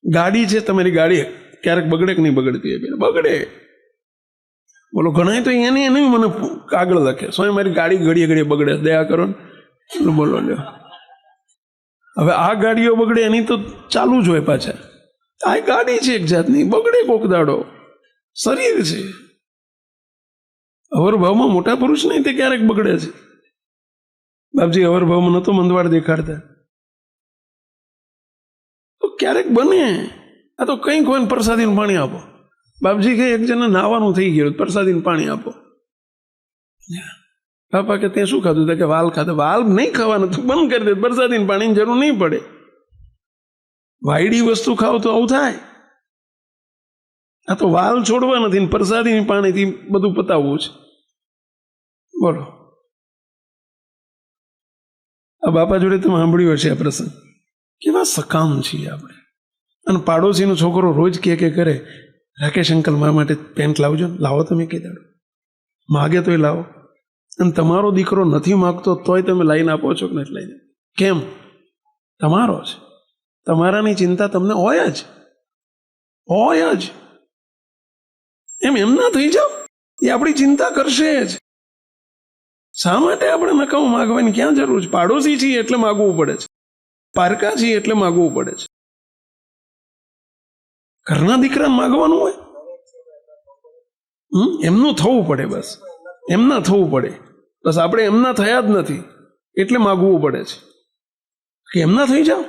ગાડી છે તમારી, ગાડી ક્યારેક બગડે કે નહીં બગડતી? બગડે. બોલો ઘણા તો એની મને કાગળ લખે, સ્વામી મારી ગાડી ઘડીએ ઘડીએ બગડે, દયા કરો ને. બોલો લ્યો, હવે આ ગાડીઓ બગડે એની તો ચાલુ જ હોય પાછા. આ ગાડી છે એક જાતની, બગડે કોક દાડો. શરીર છે, અવરભાવમાં મોટા પુરુષ નહીં તે ક્યારેક બગડે છે. બાપજી અવરભાવમાં નતો મંદવાડ દેખાડતા, તો ક્યારેક બને. આ તો કંઈક હોય ને પ્રસાદીનું પાણી આપો. બાપજી કે એક જણને નાવાનું થઈ ગયું, પ્રસાદીનું પાણી આપો. બાપા કે તે શું ખાધું? કે વાલ ખાધા. વાલ નહીં ખાવાનું, તું બંધ કરી દે, પ્રસાદીનું પાણીની જરૂર નહીં પડે. વાયડી વસ્તુ ખાવ તો આવું થાય. આ તો વાલ છોડવા નથી, પ્રસાદીની પાણીથી બધું પતાવવું છે. બોલો, આ બાપા જોડે તમે સાંભળ્યું હશે આ પ્રસંગ. કેવા સકામ છીએ આપણે. અને પાડોશીનો છોકરો રોજ કે કરે, રાકેશ અંકલ મારા માટે પેન્ટ લાવજો. લાવો તમે કીધું, માગે તોય લાવો. અને તમારો દીકરો નથી માગતો તોય તમે લાઈને આપો છો કે નથી લાઈને? કેમ? તમારો છે, તમારાની ચિંતા તમને હોય જ. એમ ના થઈ જાઓ, એ આપણી ચિંતા કરશે જ. શા માટે આપણે નકામું માગવાની ક્યાં જરૂર છે? પાડોશી છીએ એટલે માગવું પડે છે, પારકા છીએ એટલે માગવું પડે છે. ઘરના દીકરાને માગવાનું હોય? એમનું થવું પડે, બસ એમના થવું પડે. બસ આપણે એમના થયા જ નથી એટલે માગવું પડે છે કે એમના થઈ જાઓ.